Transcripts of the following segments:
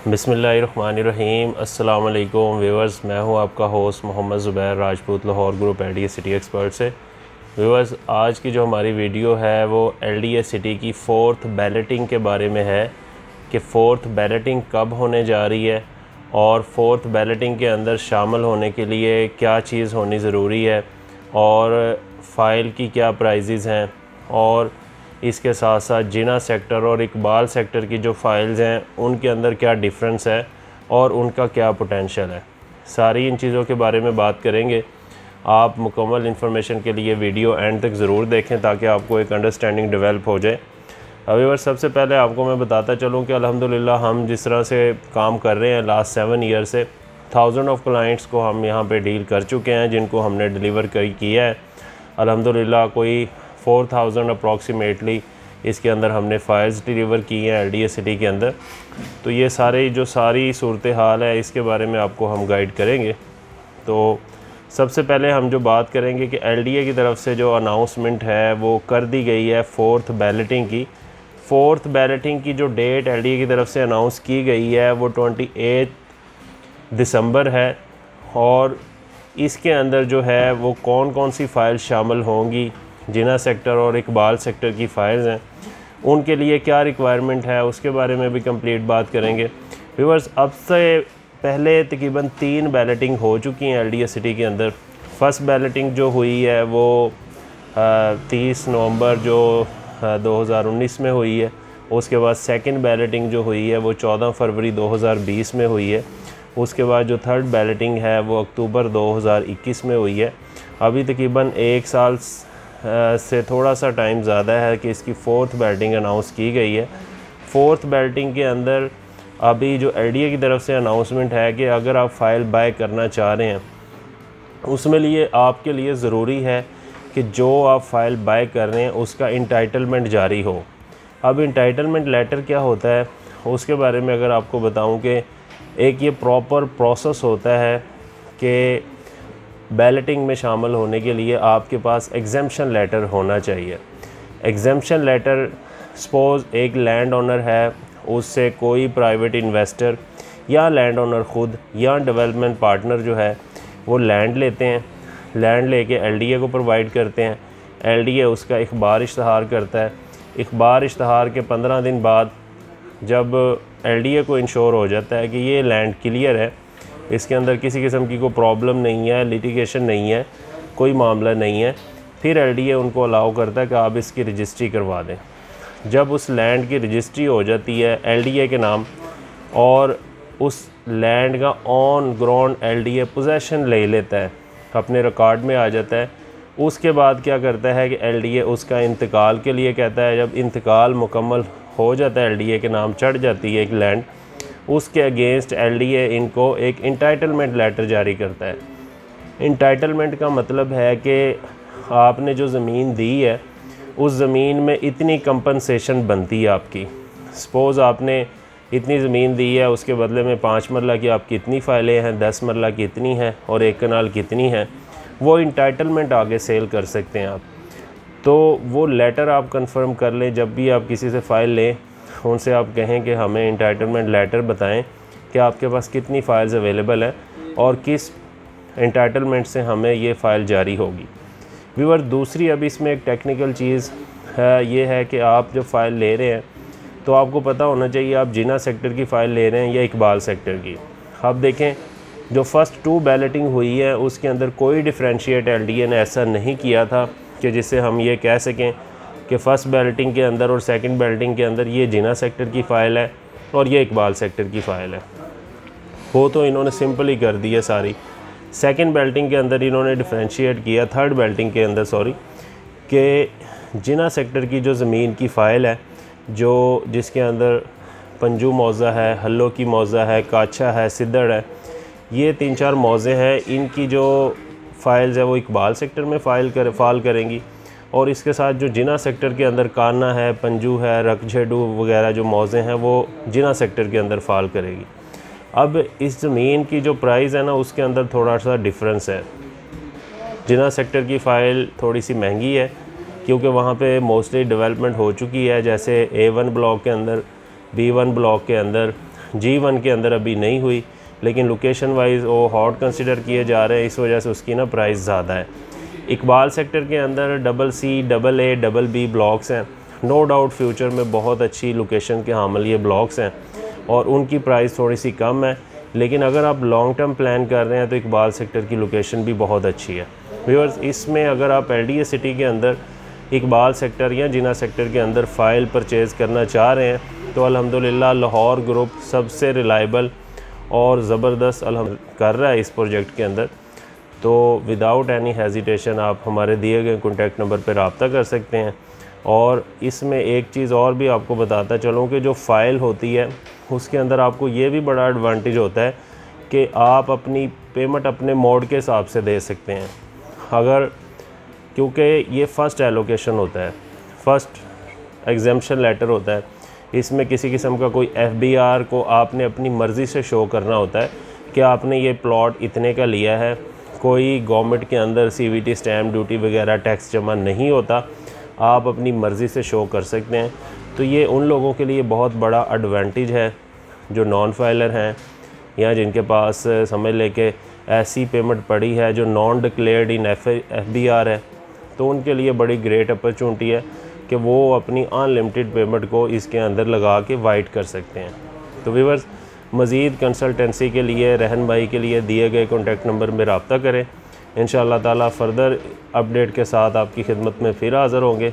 बिस्मिल्लाहिर्रहमानिर्रहीम। अस्सलाम वालेकुम व्यूअर्स, मैं हूं आपका host Mohammad Zubair Rajput, Lahore group LDA city expert से। व्यूअर्स, आज की जो हमारी वीडियो है वो एलडीए सिटी की 4th बैलेटिंग के बारे में है कि 4th बैलेटिंग कब होने जा रही है और 4th बैलेटिंग के अंदर शामिल होने के लिए क्या चीज़ होनी ज़रूरी है और फ़ाइल की क्या प्राइजेज़ हैं और इसके साथ साथ जिना सेक्टर और इकबाल सेक्टर की जो फ़ाइल्स हैं उनके अंदर क्या डिफरेंस है और उनका क्या पोटेंशियल है। सारी इन चीज़ों के बारे में बात करेंगे। आप मुकम्मल इन्फॉर्मेशन के लिए वीडियो एंड तक ज़रूर देखें ताकि आपको एक अंडरस्टैंडिंग डेवलप हो जाए। अभी सबसे पहले आपको मैं बताता चलूँ कि अल्हम्दुलिल्लाह हम जिस तरह से काम कर रहे हैं लास्ट 7 ईयर से 1000 ऑफ क्लाइंट्स को हम यहाँ पे डील कर चुके हैं जिनको हमने डिलीवर किया है। अल्हम्दुलिल्लाह कोई 4000 अप्रॉक्सीमेटली इसके अंदर हमने फ़ाइल्स डिलीवर की हैं एलडीए सिटी के अंदर। तो ये सारी सूरत हाल है इसके बारे में आपको हम गाइड करेंगे। तो सबसे पहले हम जो बात करेंगे कि एलडीए की तरफ से जो अनाउंसमेंट है वो कर दी गई है 4th बैलेटिंग की। 4th बैलेटिंग की जो डेट एलडीए की तरफ से अनाउंस की गई है वो 28 दिसंबर है और इसके अंदर जो है वो कौन कौन सी फ़ाइल शामिल होंगी, जिना सेक्टर और इकबाल सेक्टर की फ़ाइल्स हैं, उनके लिए क्या रिक्वायरमेंट है उसके बारे में भी कंप्लीट बात करेंगे। व्यूअर्स, अब से पहले तकरीबन 3 बैलेटिंग हो चुकी हैं एलडीए सिटी के अंदर। फ़र्स्ट बैलेटिंग जो हुई है वो 30 नवंबर जो 2019 में हुई है। उसके बाद सेकंड बैलेटिंग जो हुई है वो 14 फरवरी 2020 में हुई है। उसके बाद जो थर्ड बैलेटिंग है वो अक्टूबर 2021 में हुई है। अभी तकरीबन 1 साल से थोड़ा सा टाइम ज़्यादा है कि इसकी 4th बैलेटिंग अनाउंस की गई है। 4th बैलेटिंग के अंदर अभी जो एलडीए की तरफ से अनाउंसमेंट है कि अगर आप फ़ाइल बाय करना चाह रहे हैं उसमें लिए आपके लिए ज़रूरी है कि जो आप फ़ाइल बाय कर रहे हैं उसका इंटाइटलमेंट जारी हो। अब इंटाइटलमेंट लेटर क्या होता है उसके बारे में अगर आपको बताऊं कि एक ये प्रॉपर प्रोसेस होता है कि बैलेटिंग में शामिल होने के लिए आपके पास एग्जेम्पशन लेटर होना चाहिए। एग्जेम्पशन लेटर सपोज़ एक लैंड ओनर है, उससे कोई प्राइवेट इन्वेस्टर या लैंड ओनर ख़ुद या डेवलपमेंट पार्टनर जो है वो लैंड लेते हैं। लैंड लेके एलडीए को प्रोवाइड करते हैं। एलडीए उसका इख्बार इश्तहार करता है। इख्बार इश्तहार के 15 दिन बाद जब एलडीए को इंश्योर हो जाता है कि ये लैंड क्लियर है, इसके अंदर किसी किस्म की कोई प्रॉब्लम नहीं है, लिटिगेशन नहीं है, कोई मामला नहीं है, फिर एलडीए उनको अलाउ करता है कि आप इसकी रजिस्ट्री करवा दें। जब उस लैंड की रजिस्ट्री हो जाती है एलडीए के नाम और उस लैंड का ऑन ग्राउंड एलडीए पोजेसन ले लेता है, अपने रिकॉर्ड में आ जाता है। उसके बाद क्या करता है कि एलडीए उसका इंतकाल के लिए कहता है। जब इंतकाल मुकम्मल हो जाता है, एलडीए के नाम चढ़ जाती है एक लैंड, उसके अगेंस्ट एलडीए इनको एक इंटाइटलमेंट लेटर जारी करता है। इंटाइटलमेंट का मतलब है कि आपने जो ज़मीन दी है उस ज़मीन में इतनी कंपनसेशन बनती है आपकी। सपोज़ आपने इतनी ज़मीन दी है, उसके बदले में 5 मरला की आपकी इतनी फ़ाइलें हैं, 10 मरला की इतनी हैं और 1 कनाल कितनी हैं, वो इंटाइटलमेंट आगे सेल कर सकते हैं आप। तो वो लेटर आप कंफर्म कर लें। जब भी आप किसी से फ़ाइल लें उनसे आप कहें कि हमें इंटाइटलमेंट लेटर बताएं कि आपके पास कितनी फ़ाइल्स अवेलेबल हैं और किस इंटाइटलमेंट से हमें ये फ़ाइल जारी होगी। व्यूअर, दूसरी अब इसमें एक टेक्निकल चीज़ है, ये है कि आप जब फ़ाइल ले रहे हैं तो आपको पता होना चाहिए आप जिना सेक्टर की फ़ाइल ले रहे हैं या इकबाल सेक्टर की। अब देखें, जो फ़र्स्ट 2 बैलेटिंग हुई है उसके अंदर कोई डिफ्रेंशिएट एलडीए ने ऐसा नहीं किया था कि जिससे हम ये कह सकें कि फ़र्स्ट बैलेटिंग के अंदर और सेकंड बैलेटिंग के अंदर ये जिना सेक्टर की फ़ाइल है और ये इकबाल सेक्टर की फ़ाइल है। वो तो इन्होंने सिंपल ही कर दी है सारी। सेकंड बैलेटिंग के अंदर इन्होंने डिफ्रेंशिएट किया, थर्ड बैलेटिंग के अंदर कि जिना सेक्टर की जो ज़मीन की फ़ाइल है, जो जिसके अंदर पंजू मौज़ा है, हल्लो की मौज़ा है, काछा है, सिद्दड़ है, ये 3-4 मौज़े हैं, इनकी जो फ़ाइल्स है वो इकबाल सेक्टर में फ़ाल करेंगी और इसके साथ जो जिना सेक्टर के अंदर काना है, पंजू है, रकझेडू वगैरह जो मौज़े हैं वो जिना सेक्टर के अंदर फ़ाल करेगी। अब इस ज़मीन की जो प्राइस है ना उसके अंदर थोड़ा सा डिफरेंस है। जिना सेक्टर की फ़ाइल थोड़ी सी महंगी है क्योंकि वहाँ पे मोस्टली डेवलपमेंट हो चुकी है। जैसे A1 ब्लॉक के अंदर, B1 ब्लॉक के अंदर G1 के अंदर अभी नहीं हुई, लेकिन लोकेशन वाइज वो हॉट कंसिडर किए जा रहे हैं, इस वजह से उसकी ना प्राइस ज़्यादा है। इकबाल सेक्टर के अंदर CC, AA, BB ब्लॉक्स हैं। नो डाउट फ्यूचर में बहुत अच्छी लोकेशन के हामिल ये ब्लॉक्स हैं और उनकी प्राइस थोड़ी सी कम है, लेकिन अगर आप लॉन्ग टर्म प्लान कर रहे हैं तो इकबाल सेक्टर की लोकेशन भी बहुत अच्छी है। व्यूअर्स, इसमें अगर आप LDA सिटी के अंदर इकबाल सेक्टर या जिना सेक्टर के अंदर फ़ाइल परचेज़ करना चाह रहे हैं तो अल्हम्दुलिल्लाह लाहौर ग्रुप सबसे रिलायबल और ज़बरदस्त कर रहा है इस प्रोजेक्ट के अंदर। तो विदाउट एनी हेजिटेशन आप हमारे दिए गए कॉन्टैक्ट नंबर पर रब्ता कर सकते हैं। और इसमें एक चीज़ और भी आपको बताता चलूँ कि जो फ़ाइल होती है उसके अंदर आपको ये भी बड़ा एडवांटेज होता है कि आप अपनी पेमेंट अपने मोड के हिसाब से दे सकते हैं। अगर क्योंकि ये फ़र्स्ट एलोकेशन होता है, फ़र्स्ट एग्जेम्पशन लेटर होता है, इसमें किसी किस्म का कोई FBR को आपने अपनी मर्ज़ी से शो करना होता है कि आपने ये प्लॉट इतने का लिया है। कोई गवर्नमेंट के अंदर CVT स्टैम्प ड्यूटी वगैरह टैक्स जमा नहीं होता, आप अपनी मर्ज़ी से शो कर सकते हैं। तो ये उन लोगों के लिए बहुत बड़ा एडवांटेज है जो नॉन फाइलर हैं या जिनके पास समझ ले के ऐसी पेमेंट पड़ी है जो नॉन डिक्लेयर्ड इन FBR है। तो उनके लिए बड़ी ग्रेट अपॉर्चुनिटी है कि वो अपनी अनलिमिटेड पेमेंट को इसके अंदर लगा के वाइट कर सकते हैं। तो व्यूअर्स, मज़ीद कंसल्टेंसी के लिए, रहनुमाई के लिए दिए गए कॉन्टैक्ट नंबर में रब्ता करें। इंशाअल्लाह ताला फ़र्दर अपडेट के साथ आपकी खिदमत में फिर हाज़िर होंगे।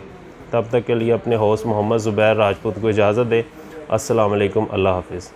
तब तक के लिए अपने होस्ट मोहम्मद ज़ुबैर राजपूत को इजाज़त दें। अस्सलाम वालेकुम, अल्लाह हाफ़िज़।